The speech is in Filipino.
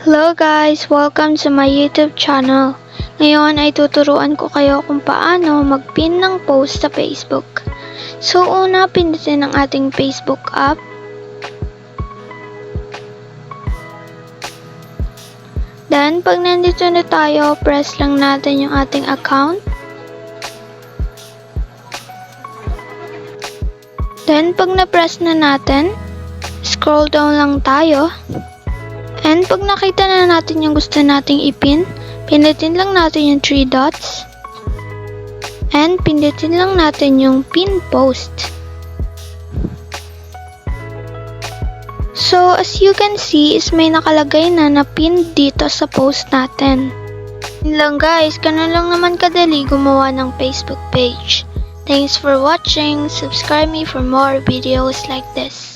Hello guys! Welcome to my YouTube channel. Ngayon ay tuturuan ko kayo kung paano mag-pin ng post sa Facebook. So una, pindutin ang ating Facebook app. Then, pag nandito na tayo, press lang natin yung ating account. Then, pag na-press na natin, scroll down lang tayo. And pag nakita na natin yung gusto nating ipin, pindutin lang natin yung 3 dots. And pindutin lang natin yung pin post. So, as you can see, is may nakalagay na pin dito sa post natin. Yun lang guys, ganun lang naman kadali gumawa ng Facebook page. Thanks for watching. Subscribe me for more videos like this.